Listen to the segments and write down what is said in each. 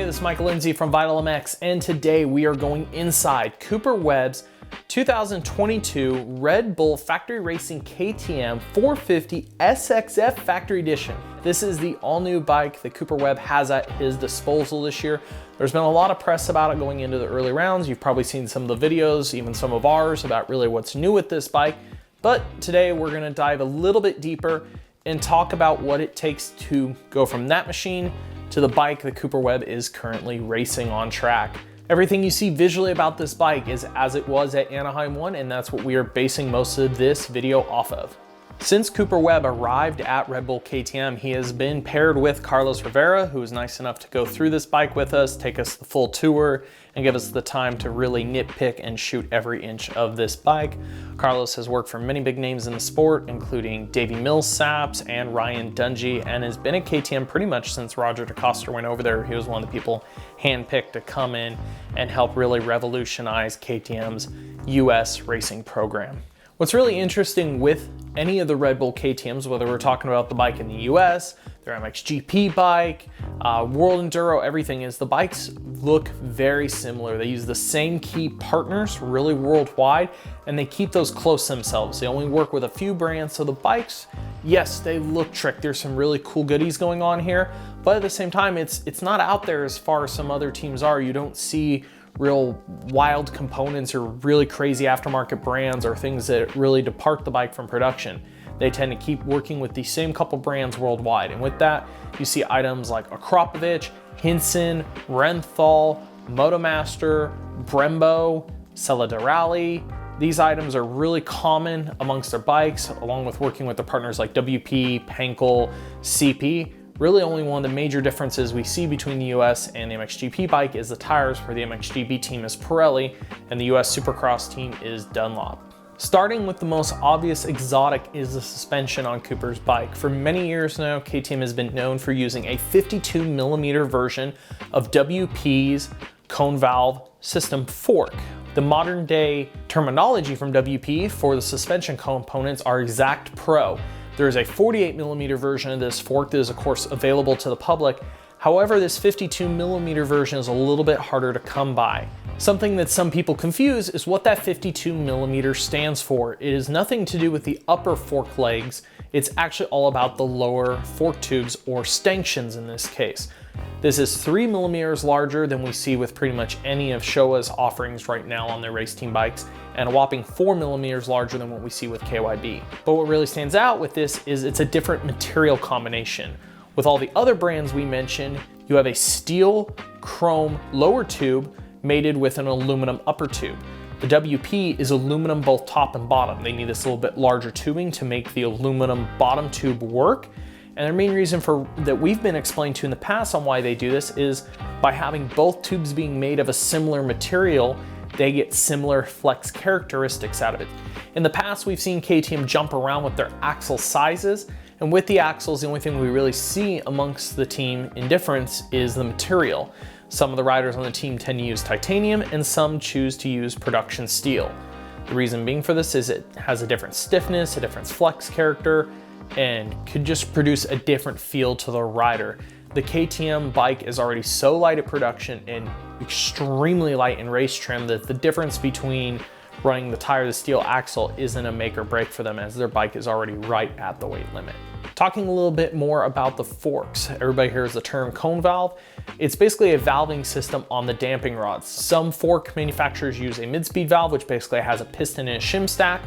this is Michael Lindsay from Vital MX, and today we are going inside Cooper Webb's 2022 Red Bull Factory Racing KTM 450 SXF Factory Edition. This is the all-new bike that Cooper Webb has at his disposal this year. There's been a lot of press about it going into the early rounds. You've probably seen some of the videos, even some of ours, about really what's new with this bike. But today we're gonna dive a little bit deeper and talk about what it takes to go from that machine to the bike that Cooper Webb is currently racing on track. Everything you see visually about this bike is as it was at Anaheim 1, and that's what we are basing most of this video off of. Since Cooper Webb arrived at Red Bull KTM, he has been paired with Carlos Rivera, who was nice enough to go through this bike with us, take us the full tour, and give us the time to really nitpick and shoot every inch of this bike. Carlos has worked for many big names in the sport, including Davey Millsaps and Ryan Dungey, and has been at KTM pretty much since Roger DeCoster went over there. He was one of the people handpicked to come in and help really revolutionize KTM's US racing program. What's really interesting with any of the Red Bull KTMs, whether we're talking about the bike in the US, their MXGP bike, World Enduro, everything, is the bikes look very similar. They use the same key partners really worldwide, and they keep those close themselves. They only work with a few brands, so the bikes, yes, they look trick. There's some really cool goodies going on here, but at the same time, it's not out there as far as some other teams are. You don't see real wild components or really crazy aftermarket brands or things that really depart the bike from production. They tend to keep working with the same couple brands worldwide. And with that, you see items like Akrapovic, Hinson, Renthal, Motomaster, Brembo, Celadorali. These items are really common amongst their bikes, along with working with their partners like WP, Penkel, CP. Really only one of the major differences we see between the US and the MXGP bike is the tires, where the MXGP team is Pirelli and the US Supercross team is Dunlop. Starting with the most obvious exotic is the suspension on Cooper's bike. For many years now, KTM has been known for using a 52mm version of WP's cone valve system fork. The modern day terminology from WP for the suspension components are Exact Pro. There is a 48mm version of this fork that is of course available to the public. However, this 52mm version is a little bit harder to come by. Something that some people confuse is what that 52mm stands for. It is nothing to do with the upper fork legs. It's actually all about the lower fork tubes, or stanchions in this case. This is 3mm larger than we see with pretty much any of Showa's offerings right now on their race team bikes, and a whopping 4mm larger than what we see with KYB. But what really stands out with this is it's a different material combination. With all the other brands we mentioned, you have a steel chrome lower tube mated with an aluminum upper tube. The WP is aluminum both top and bottom. They need this little bit larger tubing to make the aluminum bottom tube work. And their main reason for that we've been explained to in the past on why they do this is by having both tubes being made of a similar material, they get similar flex characteristics out of it. In the past, we've seen KTM jump around with their axle sizes, and with the axles, the only thing we really see amongst the team in difference is the material. Some of the riders on the team tend to use titanium, and some choose to use production steel. The reason being for this is it has a different stiffness, a different flex character, and could just produce a different feel to the rider. The KTM bike is already so light at production and extremely light in race trim that the difference between running the tire or the steel axle isn't a make or break for them, as their bike is already right at the weight limit. Talking a little bit more about the forks. Everybody hears the term cone valve. It's basically a valving system on the damping rods. Some fork manufacturers use a mid-speed valve, which basically has a piston and a shim stack,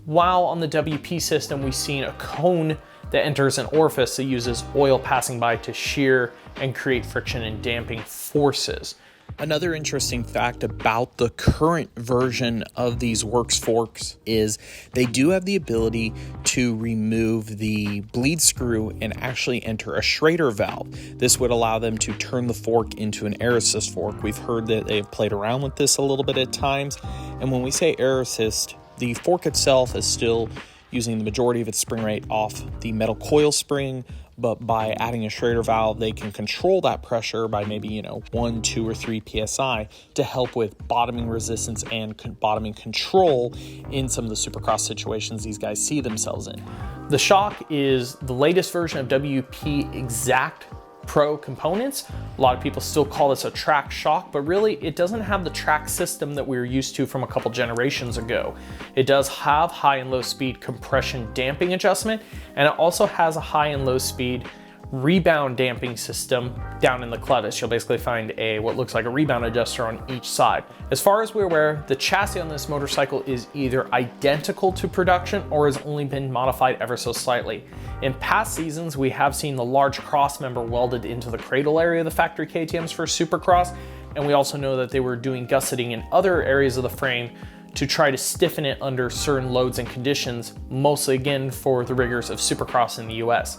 while on the WP system, we've seen a cone that enters an orifice that uses oil passing by to shear and create friction and damping forces. Another interesting fact about the current version of these works forks is they do have the ability to remove the bleed screw and actually enter a Schrader valve. This would allow them to turn the fork into an air assist fork. We've heard that they've played around with this a little bit at times. And when we say air assist, the fork itself is still using the majority of its spring rate off the metal coil spring, but by adding a Schrader valve, they can control that pressure by maybe, 1, 2, or 3 PSI to help with bottoming resistance and bottoming control in some of the supercross situations these guys see themselves in. The shock is the latest version of WP Exact Pro components. A lot of people still call this a track shock, but really it doesn't have the track system that we were used to from a couple generations ago. It does have high and low speed compression damping adjustment, and it also has a high and low speed rebound damping system down in the clevis. You'll basically find what looks like a rebound adjuster on each side. As far as we're aware, the chassis on this motorcycle is either identical to production or has only been modified ever so slightly. In past seasons, we have seen the large cross member welded into the cradle area of the factory KTMs for Supercross, and we also know that they were doing gusseting in other areas of the frame to try to stiffen it under certain loads and conditions, mostly again for the rigors of Supercross in the US.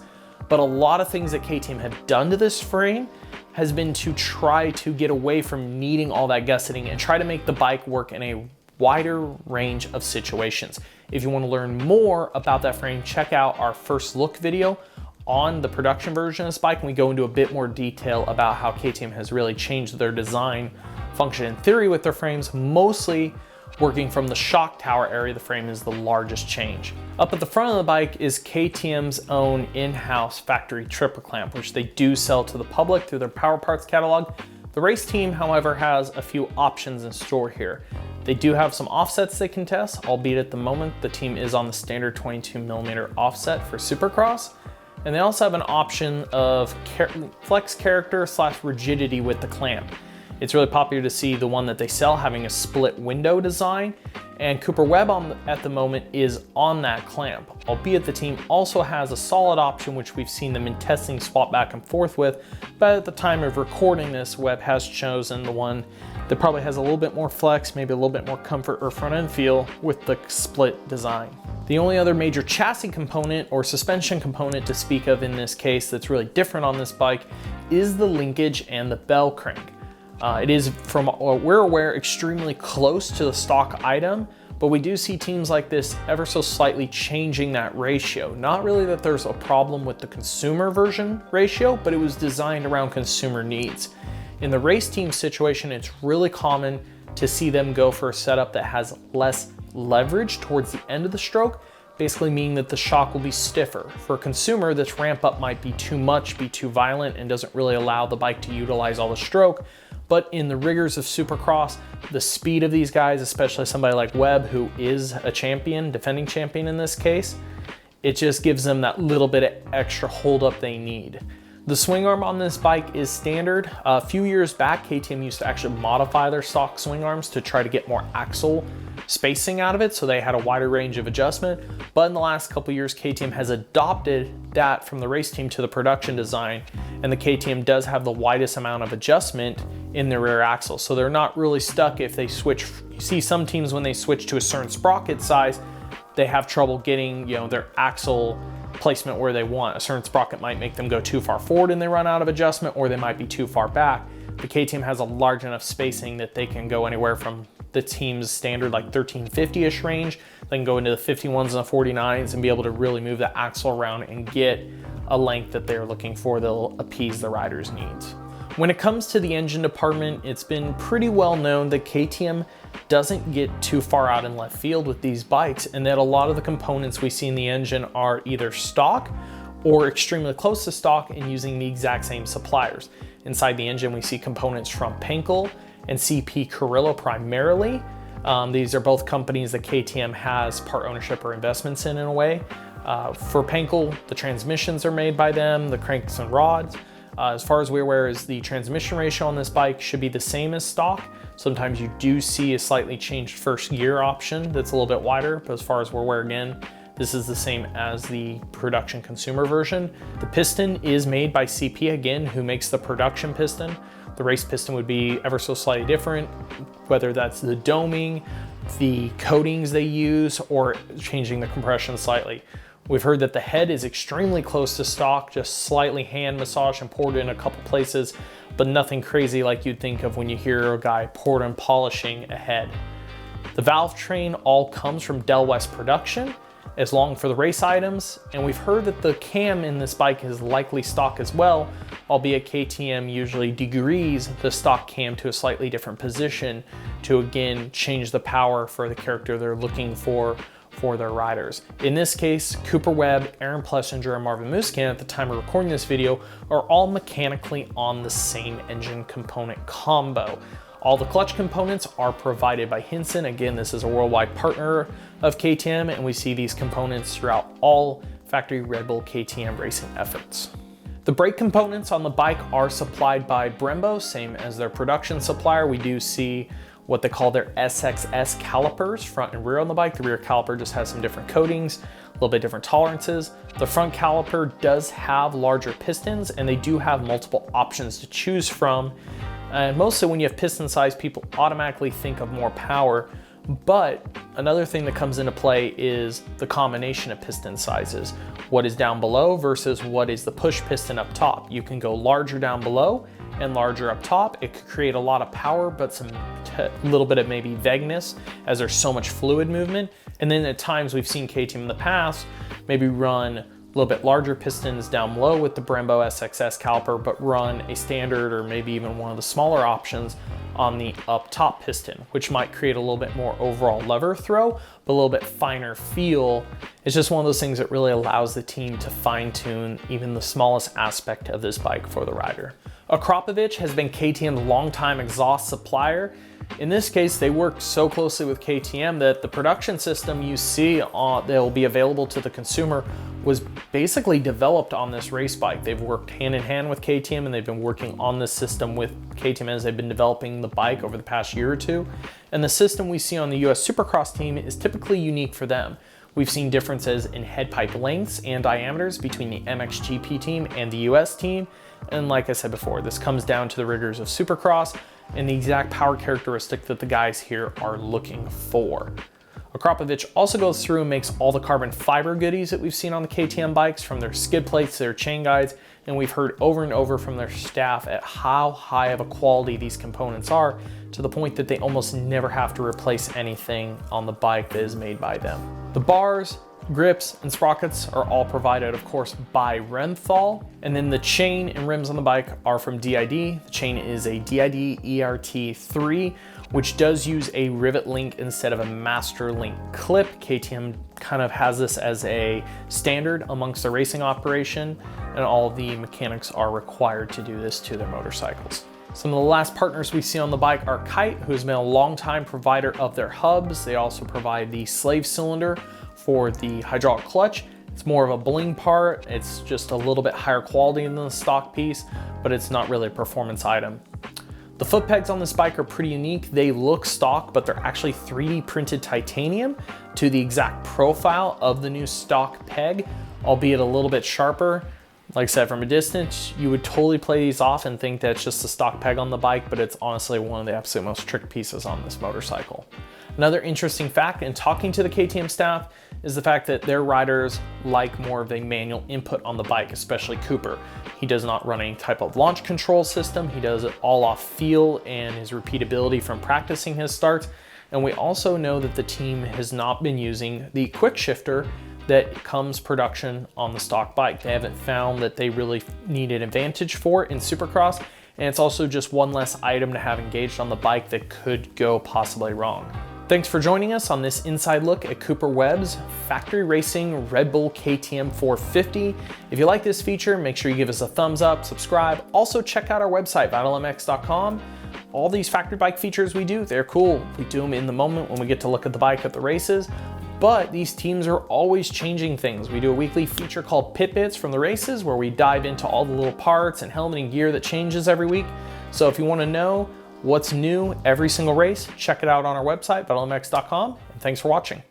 But a lot of things that KTM have done to this frame has been to try to get away from needing all that gusseting and try to make the bike work in a wider range of situations. If you want to learn more about that frame, check out our first look video on the production version of this bike, and we go into a bit more detail about how KTM has really changed their design function and theory with their frames, mostly working from the shock tower area. The frame is the largest change. Up at the front of the bike is KTM's own in-house factory triple clamp, which they do sell to the public through their Power Parts catalog. The race team, however, has a few options in store here. They do have some offsets they can test, albeit at the moment the team is on the standard 22mm offset for Supercross. And they also have an option of flex character / rigidity with the clamp. It's really popular to see the one that they sell having a split window design, and Cooper Webb at the moment is on that clamp, albeit the team also has a solid option which we've seen them in testing swap back and forth with, but at the time of recording this, Webb has chosen the one that probably has a little bit more flex, maybe a little bit more comfort or front end feel with the split design. The only other major chassis component or suspension component to speak of in this case that's really different on this bike is the linkage and the bell crank. It is, from what we're aware, extremely close to the stock item, but we do see teams like this ever so slightly changing that ratio. Not really that there's a problem with the consumer version ratio, but it was designed around consumer needs. In the race team situation, it's really common to see them go for a setup that has less leverage towards the end of the stroke, basically meaning that the shock will be stiffer. For a consumer, this ramp up might be too much, be too violent, and doesn't really allow the bike to utilize all the stroke. But in the rigors of Supercross, the speed of these guys, especially somebody like Webb, who is a champion, defending champion in this case, it just gives them that little bit of extra hold up they need. The swing arm on this bike is standard. A few years back, KTM used to actually modify their stock swing arms to try to get more axle spacing out of it, so they had a wider range of adjustment. But in the last couple years, KTM has adopted that from the race team to the production design, and the KTM does have the widest amount of adjustment in the rear axle. So they're not really stuck if they switch. You see some teams when they switch to a certain sprocket size, they have trouble getting, their axle placement where they want. A certain sprocket might make them go too far forward and they run out of adjustment, or they might be too far back. The KTM has a large enough spacing that they can go anywhere from the team's standard like 1350-ish range. They can go into the 51s and the 49s and be able to really move the axle around and get a length that they're looking for that'll appease the rider's needs. When it comes to the engine department, it's been pretty well known that KTM doesn't get too far out in left field with these bikes, and that a lot of the components we see in the engine are either stock or extremely close to stock and using the exact same suppliers. Inside the engine, we see components from Penkel and CP Carrillo primarily. These are both companies that KTM has part ownership or investments in a way. For Penkel, the transmissions are made by them, the cranks and rods. As far as we're aware, the transmission ratio on this bike should be the same as stock. Sometimes you do see a slightly changed first gear option that's a little bit wider, but as far as we're aware, again, this is the same as the production consumer version. The piston is made by CP again, who makes the production piston. The race piston would be ever so slightly different, whether that's the doming, the coatings they use, or changing the compression slightly. We've heard that the head is extremely close to stock, just slightly hand massaged and poured in a couple places, but nothing crazy like you'd think of when you hear a guy poured and polishing a head. The valve train all comes from Del West production, as long for the race items, and we've heard that the cam in this bike is likely stock as well, albeit KTM usually degrees the stock cam to a slightly different position to again change the power for the character they're looking for for their riders. In this case, Cooper Webb, Aaron Plessinger, and Marvin Musquin at the time of recording this video are all mechanically on the same engine component combo. All the clutch components are provided by Hinson. Again, this is a worldwide partner of KTM, and we see these components throughout all factory Red Bull KTM racing efforts. The brake components on the bike are supplied by Brembo, same as their production supplier. We do see what they call their SXS calipers, front and rear on the bike. The rear caliper just has some different coatings, a little bit different tolerances. The front caliper does have larger pistons, and they do have multiple options to choose from. And mostly when you have piston size, people automatically think of more power. But another thing that comes into play is the combination of piston sizes. What is down below versus what is the push piston up top. You can go larger down below and larger up top. It could create a lot of power, but some little bit of maybe vagueness as there's so much fluid movement. And then at times we've seen KTM in the past maybe run a little bit larger pistons down below with the Brembo SXS caliper, but run a standard or maybe even one of the smaller options on the up top piston, which might create a little bit more overall lever throw, but a little bit finer feel. It's just one of those things that really allows the team to fine tune even the smallest aspect of this bike for the rider. Akrapovic has been KTM's longtime exhaust supplier. In this case, they work so closely with KTM that the production system you see that will be available to the consumer was basically developed on this race bike. They've worked hand in hand with KTM, and they've been working on this system with KTM as they've been developing the bike over the past year or two. And the system we see on the US Supercross team is typically unique for them. We've seen differences in head pipe lengths and diameters between the MXGP team and the US team. And like I said before, this comes down to the rigors of Supercross and the exact power characteristic that the guys here are looking for. Akrapovic also goes through and makes all the carbon fiber goodies that we've seen on the KTM bikes, from their skid plates to their chain guides, and we've heard over and over from their staff at how high of a quality these components are, to the point that they almost never have to replace anything on the bike that is made by them. The bars, grips, and sprockets are all provided, of course, by Renthal. And then the chain and rims on the bike are from DID. The chain is a DID ERT3, which does use a rivet link instead of a master link clip. KTM kind of has this as a standard amongst the racing operation, and all the mechanics are required to do this to their motorcycles. Some of the last partners we see on the bike are Kite, who has been a longtime provider of their hubs. They also provide the slave cylinder for the hydraulic clutch. It's more of a bling part. It's just a little bit higher quality than the stock piece, but it's not really a performance item. The foot pegs on this bike are pretty unique. They look stock, but they're actually 3D printed titanium to the exact profile of the new stock peg, albeit a little bit sharper. Like I said, from a distance, you would totally play these off and think that it's just a stock peg on the bike, but it's honestly one of the absolute most trick pieces on this motorcycle. Another interesting fact in talking to the KTM staff is the fact that their riders like more of a manual input on the bike, especially Cooper. He does not run any type of launch control system. He does it all off feel and his repeatability from practicing his starts. And we also know that the team has not been using the quick shifter that comes production on the stock bike. They haven't found that they really need an advantage for it in Supercross. And it's also just one less item to have engaged on the bike that could go possibly wrong. Thanks for joining us on this inside look at Cooper Webb's factory racing Red Bull KTM 450. If you like this feature, make sure you give us a thumbs up, subscribe. Also check out our website, vitalmx.com. All these factory bike features we do, they're cool. We do them in the moment when we get to look at the bike at the races, but these teams are always changing things. We do a weekly feature called Pit Bits from the races, where we dive into all the little parts and helmet and gear that changes every week. So if you want to know what's new every single race, check it out on our website, vitalmx.com, and thanks for watching.